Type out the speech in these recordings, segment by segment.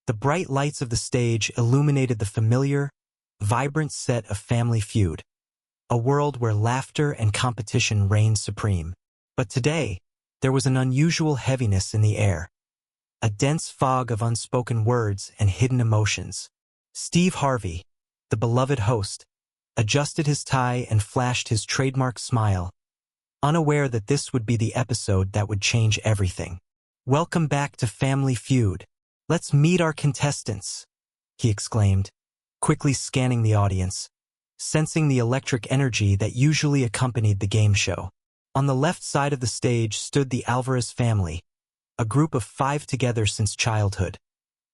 The bright lights of the stage illuminated the familiar, vibrant set of Family Feud, a world where laughter and competition reigned supreme. But today, there was an unusual heaviness in the air, a dense fog of unspoken words and hidden emotions. Steve Harvey, the beloved host, adjusted his tie and flashed his trademark smile, unaware that this would be the episode that would change everything. "Welcome back to Family Feud. Let's meet our contestants," he exclaimed, quickly scanning the audience, sensing the electric energy that usually accompanied the game show. On the left side of the stage stood the Alvarez family, a group of 5 together since childhood,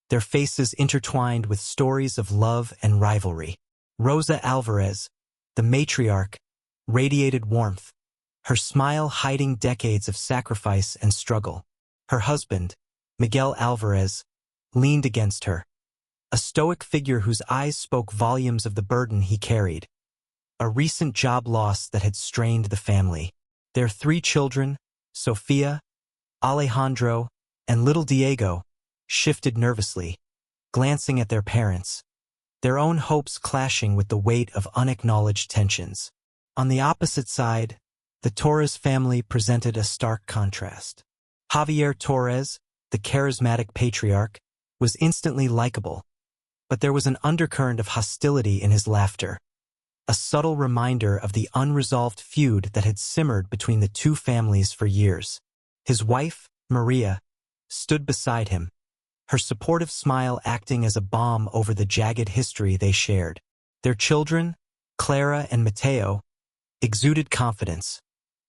their faces intertwined with stories of love and rivalry. Rosa Alvarez, the matriarch, radiated warmth, her smile hiding decades of sacrifice and struggle. Her husband, Miguel Alvarez, leaned against her, a stoic figure whose eyes spoke volumes of the burden he carried, a recent job loss that had strained the family. Their 3 children, Sofia, Alejandro, and little Diego, shifted nervously, glancing at their parents, their own hopes clashing with the weight of unacknowledged tensions. On the opposite side, the Torres family presented a stark contrast. Javier Torres, the charismatic patriarch, was instantly likable, but there was an undercurrent of hostility in his laughter, a subtle reminder of the unresolved feud that had simmered between the 2 families for years. His wife, Maria, stood beside him, her supportive smile acting as a balm over the jagged history they shared. Their children, Clara and Mateo, exuded confidence,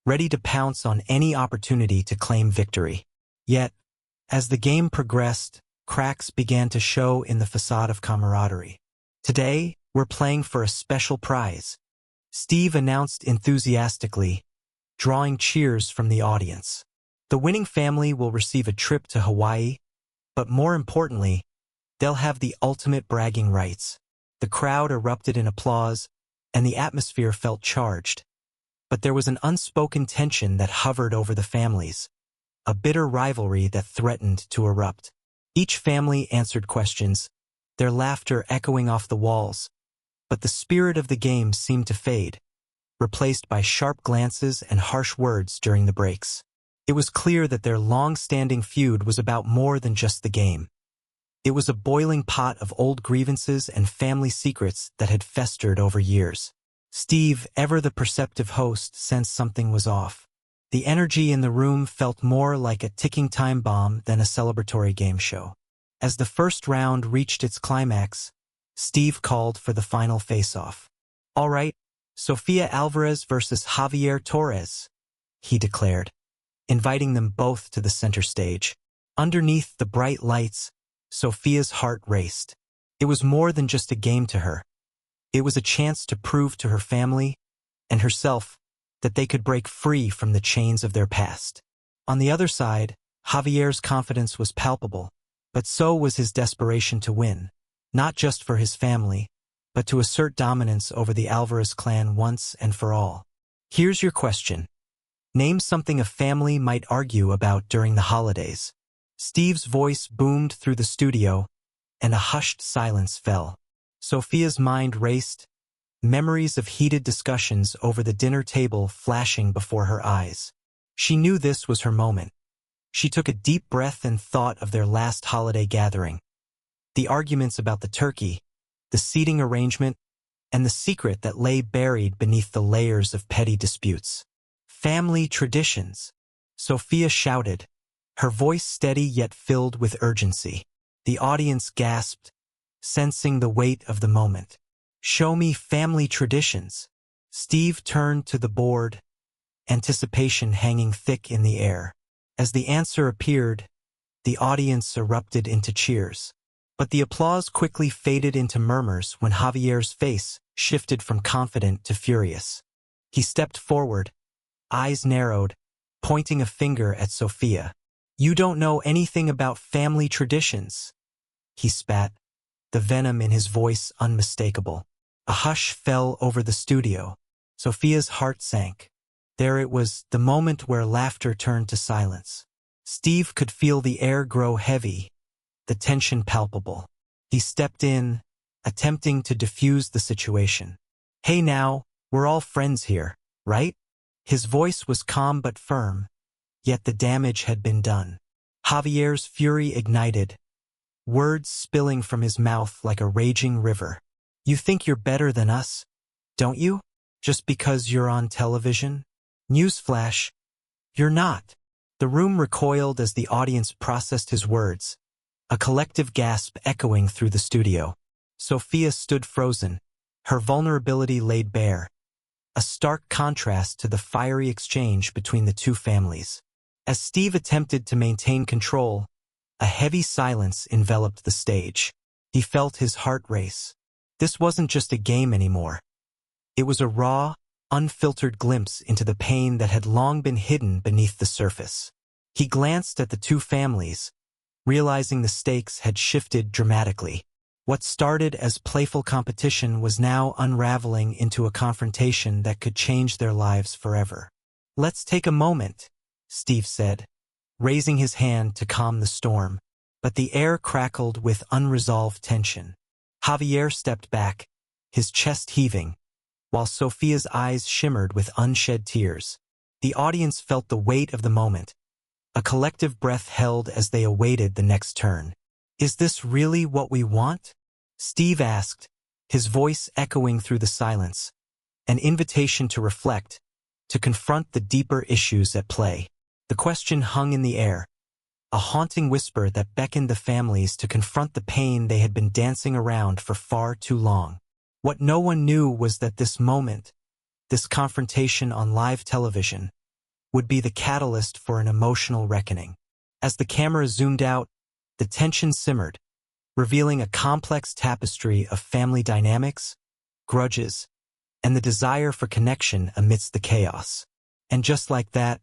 ready to pounce on any opportunity to claim victory. Yet, as the game progressed, cracks began to show in the facade of camaraderie. "Today, we're playing for a special prize," Steve announced enthusiastically, drawing cheers from the audience. "The winning family will receive a trip to Hawaii, but more importantly, they'll have the ultimate bragging rights." The crowd erupted in applause, and the atmosphere felt charged. But there was an unspoken tension that hovered over the families, a bitter rivalry that threatened to erupt. Each family answered questions, their laughter echoing off the walls, but the spirit of the game seemed to fade, replaced by sharp glances and harsh words during the breaks. It was clear that their long-standing feud was about more than just the game. It was a boiling pot of old grievances and family secrets that had festered over years. Steve, ever the perceptive host, sensed something was off. The energy in the room felt more like a ticking time bomb than a celebratory game show. As the first round reached its climax, Steve called for the final face-off. "All right, Sofia Alvarez versus Javier Torres," he declared, inviting them both to the center stage. Underneath the bright lights, Sofia's heart raced. It was more than just a game to her. It was a chance to prove to her family and herself that they could break free from the chains of their past. On the other side, Javier's confidence was palpable, but so was his desperation to win, not just for his family, but to assert dominance over the Alvarez clan once and for all. Here's your question. Name something a family might argue about during the holidays. Steve's voice boomed through the studio, and a hushed silence fell. Sofia's mind raced, memories of heated discussions over the dinner table flashing before her eyes. She knew this was her moment. She took a deep breath and thought of their last holiday gathering. The arguments about the turkey, the seating arrangement, and the secret that lay buried beneath the layers of petty disputes. "Family traditions," Sofia shouted, her voice steady yet filled with urgency. The audience gasped, sensing the weight of the moment. "Show me family traditions." Steve turned to the board, anticipation hanging thick in the air. As the answer appeared, the audience erupted into cheers. But the applause quickly faded into murmurs when Javier's face shifted from confident to furious. He stepped forward, eyes narrowed, pointing a finger at Sofia. "You don't know anything about family traditions," he spat, the venom in his voice unmistakable. A hush fell over the studio. Sofia's heart sank. There it was, the moment where laughter turned to silence. Steve could feel the air grow heavy, the tension palpable. He stepped in, attempting to diffuse the situation. "Hey now, we're all friends here, right?" His voice was calm but firm, yet the damage had been done. Javier's fury ignited, words spilling from his mouth like a raging river. "You think you're better than us, don't you? Just because you're on television? Newsflash, you're not." The room recoiled as the audience processed his words, a collective gasp echoing through the studio. Sophia stood frozen, her vulnerability laid bare, a stark contrast to the fiery exchange between the two families. As Steve attempted to maintain control, a heavy silence enveloped the stage. He felt his heart race. This wasn't just a game anymore. It was a raw, unfiltered glimpse into the pain that had long been hidden beneath the surface. He glanced at the two families, realizing the stakes had shifted dramatically. What started as playful competition was now unraveling into a confrontation that could change their lives forever. "Let's take a moment," Steve said, raising his hand to calm the storm, but the air crackled with unresolved tension. Javier stepped back, his chest heaving, while Sophia's eyes shimmered with unshed tears. The audience felt the weight of the moment, a collective breath held as they awaited the next turn. "Is this really what we want?" Steve asked, his voice echoing through the silence, an invitation to reflect, to confront the deeper issues at play. The question hung in the air, a haunting whisper that beckoned the families to confront the pain they had been dancing around for far too long. What no one knew was that this moment, this confrontation on live television, would be the catalyst for an emotional reckoning. As the camera zoomed out, the tension simmered, revealing a complex tapestry of family dynamics, grudges, and the desire for connection amidst the chaos. And just like that,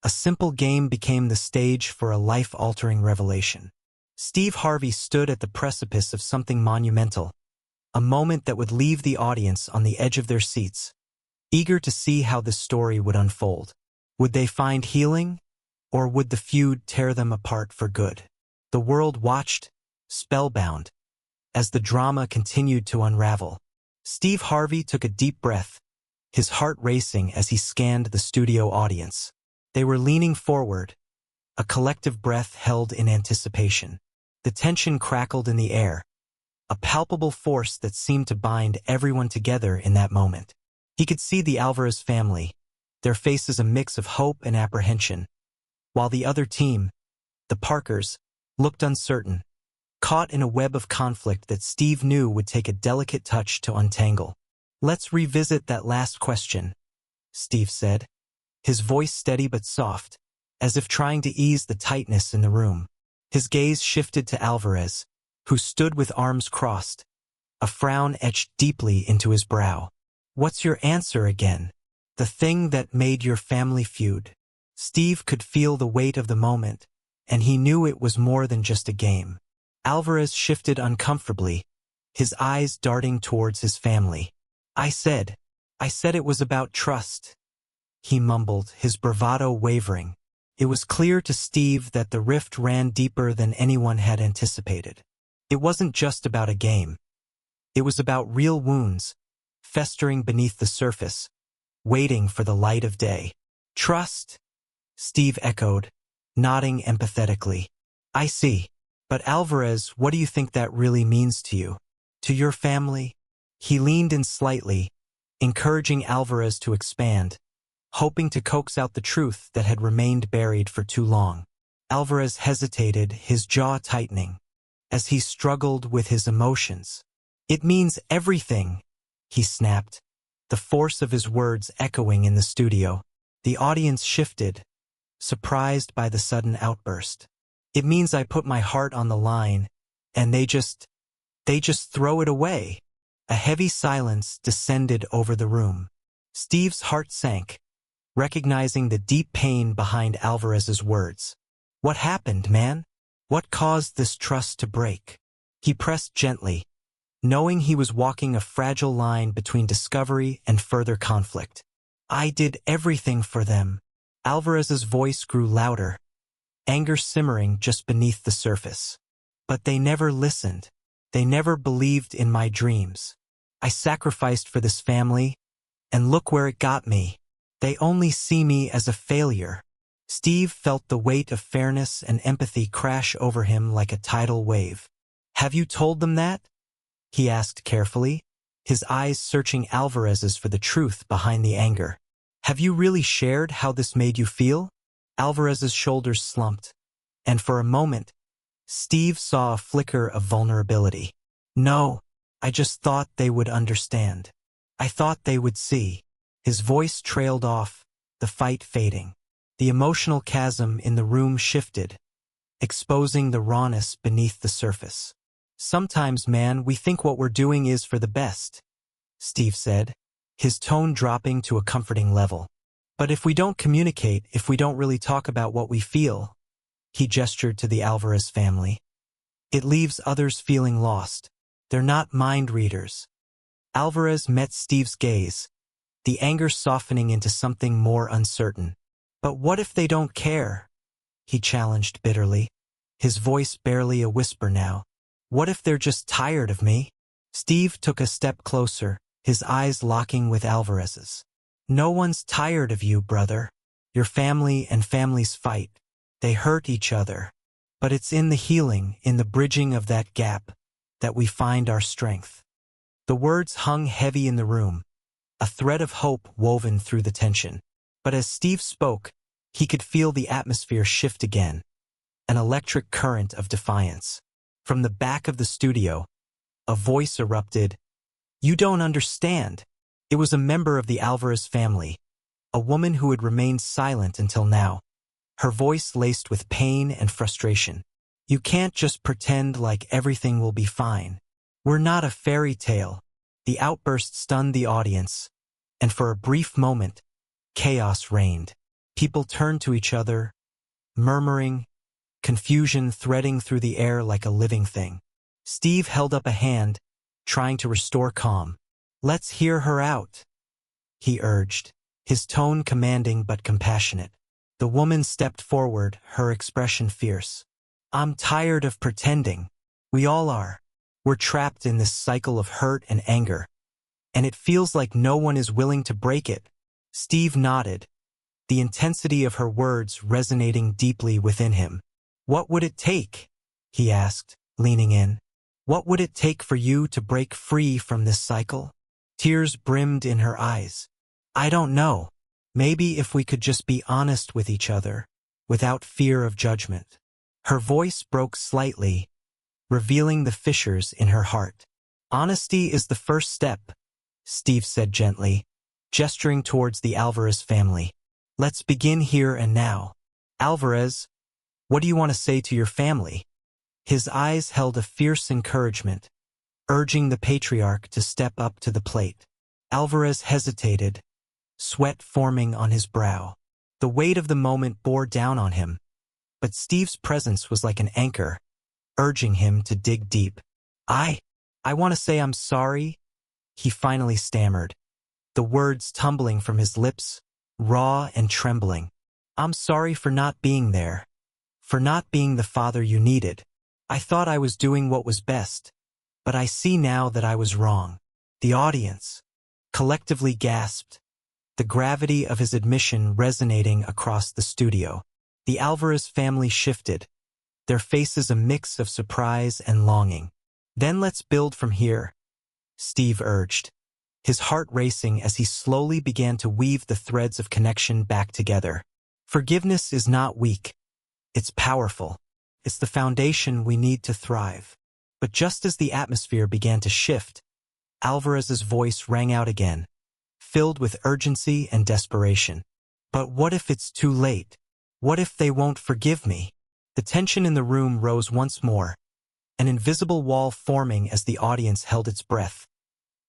a simple game became the stage for a life-altering revelation. Steve Harvey stood at the precipice of something monumental, a moment that would leave the audience on the edge of their seats, eager to see how this story would unfold. Would they find healing, or would the feud tear them apart for good? The world watched, spellbound, as the drama continued to unravel. Steve Harvey took a deep breath, his heart racing as he scanned the studio audience. They were leaning forward, a collective breath held in anticipation. The tension crackled in the air, a palpable force that seemed to bind everyone together in that moment. He could see the Alvarez family, their faces a mix of hope and apprehension, while the other team, the Parkers, looked uncertain, caught in a web of conflict that Steve knew would take a delicate touch to untangle. "Let's revisit that last question," Steve said, his voice steady but soft, as if trying to ease the tightness in the room. His gaze shifted to Alvarez, who stood with arms crossed, a frown etched deeply into his brow. "What's your answer again? The thing that made your family feud?" Steve could feel the weight of the moment, and he knew it was more than just a game. Alvarez shifted uncomfortably, his eyes darting towards his family. I said it was about trust," he mumbled, his bravado wavering. It was clear to Steve that the rift ran deeper than anyone had anticipated. It wasn't just about a game. It was about real wounds, festering beneath the surface, waiting for the light of day. "Trust?" Steve echoed, nodding empathetically. "I see. But Alvarez, what do you think that really means to you? To your family?" He leaned in slightly, encouraging Alvarez to expand, hoping to coax out the truth that had remained buried for too long. Alvarez hesitated, his jaw tightening, as he struggled with his emotions. "It means everything," he snapped, the force of his words echoing in the studio. The audience shifted, surprised by the sudden outburst. "It means I put my heart on the line, and they just throw it away." A heavy silence descended over the room. Steve's heart sank, recognizing the deep pain behind Alvarez's words. "What happened, man? What caused this trust to break?" He pressed gently, knowing he was walking a fragile line between discovery and further conflict. "I did everything for them." Alvarez's voice grew louder, anger simmering just beneath the surface. But they never listened. They never believed in my dreams. I sacrificed for this family, and look where it got me. They only see me as a failure. Steve felt the weight of fairness and empathy crash over him like a tidal wave. Have you told them that? He asked carefully, his eyes searching Alvarez's for the truth behind the anger. Have you really shared how this made you feel? Alvarez's shoulders slumped, and for a moment, Steve saw a flicker of vulnerability. No, I just thought they would understand. I thought they would see. His voice trailed off, the fight fading. The emotional chasm in the room shifted, exposing the rawness beneath the surface. Sometimes, man, we think what we're doing is for the best, Steve said, his tone dropping to a comforting level. But if we don't communicate, if we don't really talk about what we feel, he gestured to the Alvarez family, it leaves others feeling lost. They're not mind readers. Alvarez met Steve's gaze, the anger softening into something more uncertain. But what if they don't care? He challenged bitterly, his voice barely a whisper now. What if they're just tired of me? Steve took a step closer, his eyes locking with Alvarez's. No one's tired of you, brother. Your family and families fight. They hurt each other. But it's in the healing, in the bridging of that gap, that we find our strength. The words hung heavy in the room, a thread of hope woven through the tension. But as Steve spoke, he could feel the atmosphere shift again, an electric current of defiance. From the back of the studio, a voice erupted. You don't understand. It was a member of the Alvarez family, a woman who had remained silent until now, her voice laced with pain and frustration. You can't just pretend like everything will be fine. We're not a fairy tale. The outburst stunned the audience, and for a brief moment, chaos reigned. People turned to each other, murmuring, confusion threading through the air like a living thing. Steve held up a hand, trying to restore calm. Let's hear her out, he urged, his tone commanding but compassionate. The woman stepped forward, her expression fierce. I'm tired of pretending. We all are. We're trapped in this cycle of hurt and anger, and it feels like no one is willing to break it. Steve nodded, the intensity of her words resonating deeply within him. What would it take? He asked, leaning in. What would it take for you to break free from this cycle? Tears brimmed in her eyes. I don't know. Maybe if we could just be honest with each other, without fear of judgment. Her voice broke slightly, revealing the fissures in her heart. Honesty is the first step, Steve said gently, gesturing towards the Alvarez family. Let's begin here and now. Alvarez, what do you want to say to your family? His eyes held a fierce encouragement, urging the patriarch to step up to the plate. Alvarez hesitated, sweat forming on his brow. The weight of the moment bore down on him, but Steve's presence was like an anchor, urging him to dig deep. I want to say I'm sorry, he finally stammered, the words tumbling from his lips, raw and trembling. I'm sorry for not being there, for not being the father you needed. I thought I was doing what was best, but I see now that I was wrong. The audience collectively gasped, the gravity of his admission resonating across the studio. The Alvarez family shifted, their faces a mix of surprise and longing. Then let's build from here, Steve urged, his heart racing as he slowly began to weave the threads of connection back together. Forgiveness is not weak. It's powerful. It's the foundation we need to thrive. But just as the atmosphere began to shift, Alvarez's voice rang out again, filled with urgency and desperation. But what if it's too late? What if they won't forgive me? The tension in the room rose once more, an invisible wall forming as the audience held its breath,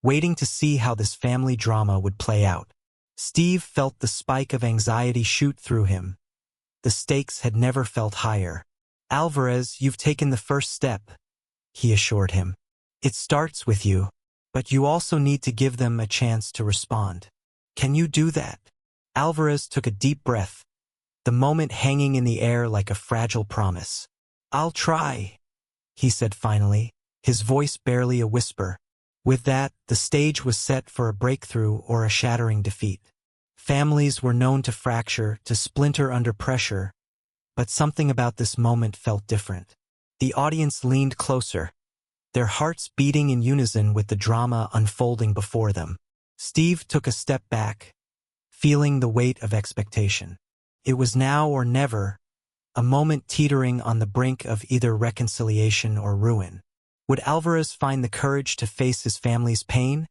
waiting to see how this family drama would play out. Steve felt the spike of anxiety shoot through him. The stakes had never felt higher. Alvarez, you've taken the first step, he assured him. It starts with you, but you also need to give them a chance to respond. Can you do that? Alvarez took a deep breath, the moment hanging in the air like a fragile promise. I'll try, he said finally, his voice barely a whisper. With that, the stage was set for a breakthrough or a shattering defeat. Families were known to fracture, to splinter under pressure, but something about this moment felt different. The audience leaned closer, their hearts beating in unison with the drama unfolding before them. Steve took a step back, feeling the weight of expectation. It was now or never, a moment teetering on the brink of either reconciliation or ruin. Would Alvarez find the courage to face his family's pain,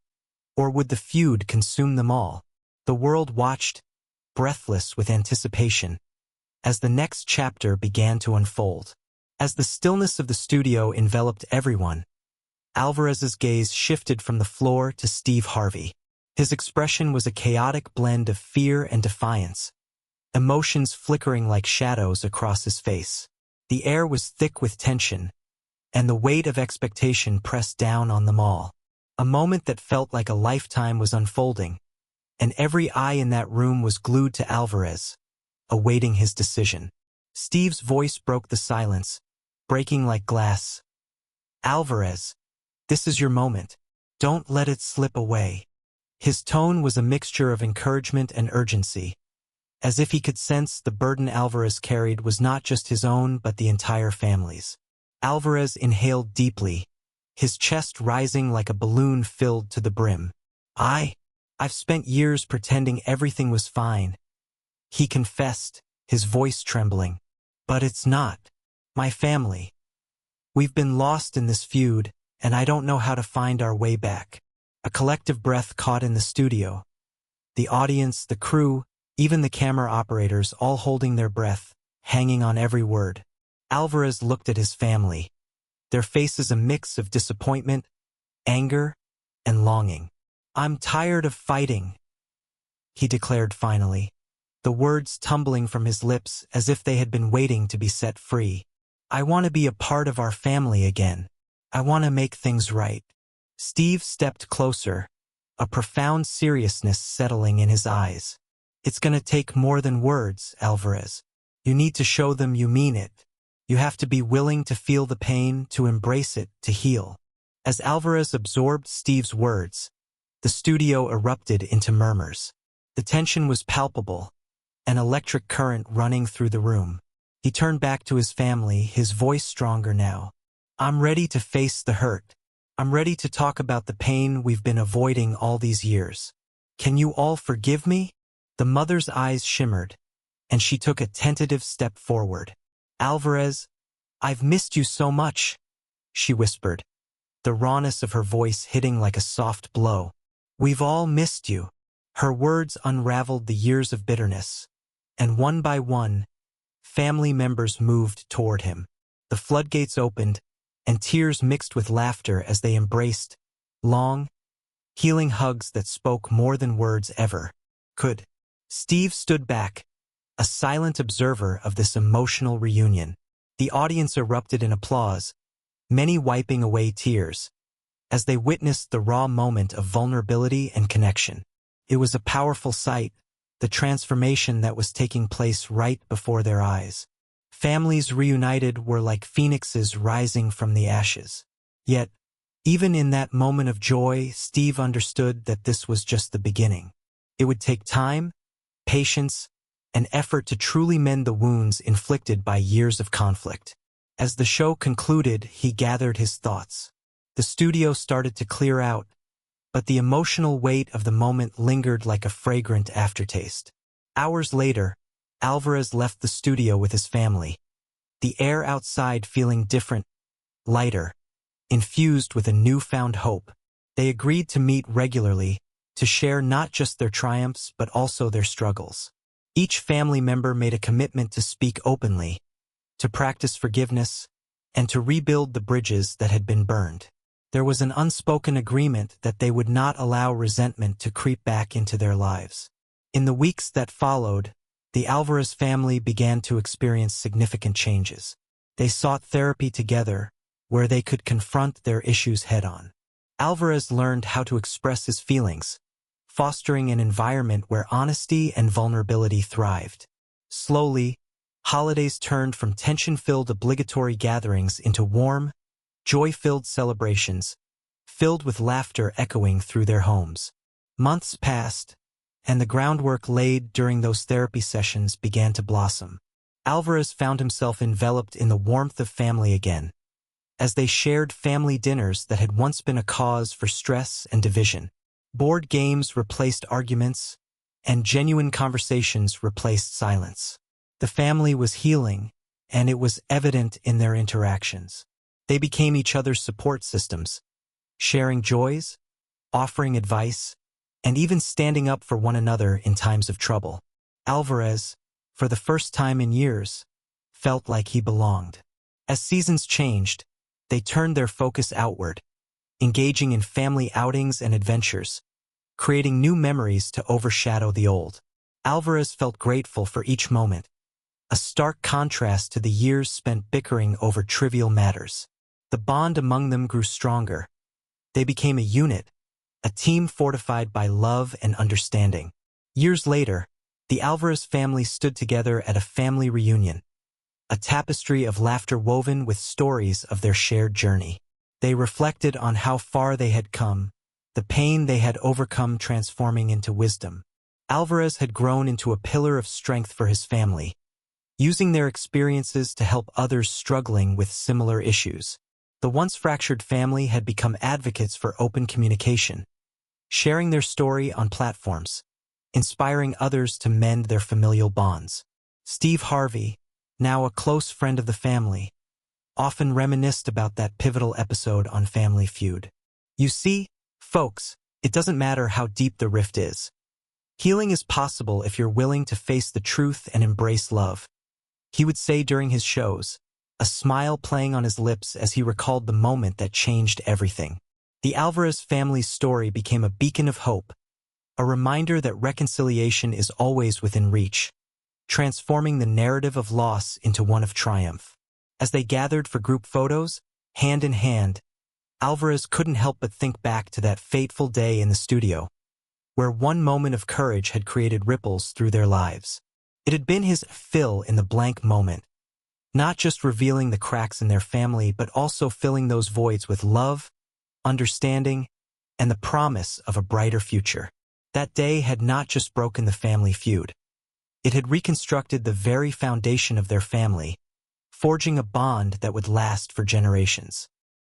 or would the feud consume them all? The world watched, breathless with anticipation, as the next chapter began to unfold. As the stillness of the studio enveloped everyone, Alvarez's gaze shifted from the floor to Steve Harvey. His expression was a chaotic blend of fear and defiance, emotions flickering like shadows across his face. The air was thick with tension, and the weight of expectation pressed down on them all. A moment that felt like a lifetime was unfolding, and every eye in that room was glued to Alvarez, awaiting his decision. Steve's voice broke the silence, breaking like glass. "Alvarez, this is your moment. Don't let it slip away." His tone was a mixture of encouragement and urgency, as if he could sense the burden Alvarez carried was not just his own but the entire family's. Alvarez inhaled deeply, his chest rising like a balloon filled to the brim. I've spent years pretending everything was fine," he confessed, his voice trembling. "But it's not. My family. We've been lost in this feud, and I don't know how to find our way back." A collective breath caught in the studio. The audience, the crew, even the camera operators all holding their breath, hanging on every word. Alvarez looked at his family, their faces a mix of disappointment, anger, and longing. "I'm tired of fighting," he declared finally, the words tumbling from his lips as if they had been waiting to be set free. "I want to be a part of our family again. I want to make things right." Steve stepped closer, a profound seriousness settling in his eyes. "It's gonna take more than words, Alvarez. You need to show them you mean it. You have to be willing to feel the pain, to embrace it, to heal." As Alvarez absorbed Steve's words, the studio erupted into murmurs. The tension was palpable, an electric current running through the room. He turned back to his family, his voice stronger now. "I'm ready to face the hurt. I'm ready to talk about the pain we've been avoiding all these years. Can you all forgive me?" The mother's eyes shimmered, and she took a tentative step forward. "Alvarez, I've missed you so much," she whispered, the rawness of her voice hitting like a soft blow. "We've all missed you." Her words unraveled the years of bitterness, and one by one, family members moved toward him. The floodgates opened, and tears mixed with laughter as they embraced, long, healing hugs that spoke more than words ever could. Steve stood back, a silent observer of this emotional reunion. The audience erupted in applause, many wiping away tears, as they witnessed the raw moment of vulnerability and connection. It was a powerful sight, the transformation that was taking place right before their eyes. Families reunited were like phoenixes rising from the ashes. Yet, even in that moment of joy, Steve understood that this was just the beginning. It would take time, patience, and effort to truly mend the wounds inflicted by years of conflict. As the show concluded, he gathered his thoughts. The studio started to clear out, but the emotional weight of the moment lingered like a fragrant aftertaste. Hours later, Alvarez left the studio with his family, the air outside feeling different, lighter, infused with a newfound hope. They agreed to meet regularly, to share not just their triumphs but also their struggles. Each family member made a commitment to speak openly, to practice forgiveness, and to rebuild the bridges that had been burned. There was an unspoken agreement that they would not allow resentment to creep back into their lives. In the weeks that followed, the Alvarez family began to experience significant changes. They sought therapy together, where they could confront their issues head-on. Alvarez learned how to express his feelings, fostering an environment where honesty and vulnerability thrived. Slowly, holidays turned from tension-filled obligatory gatherings into warm, joy-filled celebrations, filled with laughter echoing through their homes. Months passed, and the groundwork laid during those therapy sessions began to blossom. Alvarez found himself enveloped in the warmth of family again, as they shared family dinners that had once been a cause for stress and division. Board games replaced arguments, and genuine conversations replaced silence. The family was healing, and it was evident in their interactions. They became each other's support systems, sharing joys, offering advice, and even standing up for one another in times of trouble. Alvarez, for the first time in years, felt like he belonged. As seasons changed, they turned their focus outward, engaging in family outings and adventures, creating new memories to overshadow the old. Alvarez felt grateful for each moment, a stark contrast to the years spent bickering over trivial matters. The bond among them grew stronger. They became a unit, a team fortified by love and understanding. Years later, the Alvarez family stood together at a family reunion, a tapestry of laughter woven with stories of their shared journey. They reflected on how far they had come, the pain they had overcome transforming into wisdom. Alvarez had grown into a pillar of strength for his family, using their experiences to help others struggling with similar issues. The once fractured family had become advocates for open communication, sharing their story on platforms, inspiring others to mend their familial bonds. Steve Harvey, now a close friend of the family, often reminisced about that pivotal episode on Family Feud. You see, folks, it doesn't matter how deep the rift is. Healing is possible if you're willing to face the truth and embrace love, he would say during his shows, a smile playing on his lips as he recalled the moment that changed everything. The Alvarez family's story became a beacon of hope, a reminder that reconciliation is always within reach, transforming the narrative of loss into one of triumph. As they gathered for group photos, hand in hand, Alvarez couldn't help but think back to that fateful day in the studio, where one moment of courage had created ripples through their lives. It had been his fill in the blank moment, not just revealing the cracks in their family, but also filling those voids with love, understanding, and the promise of a brighter future. That day had not just broken the family feud. It had reconstructed the very foundation of their family, forging a bond that would last for generations.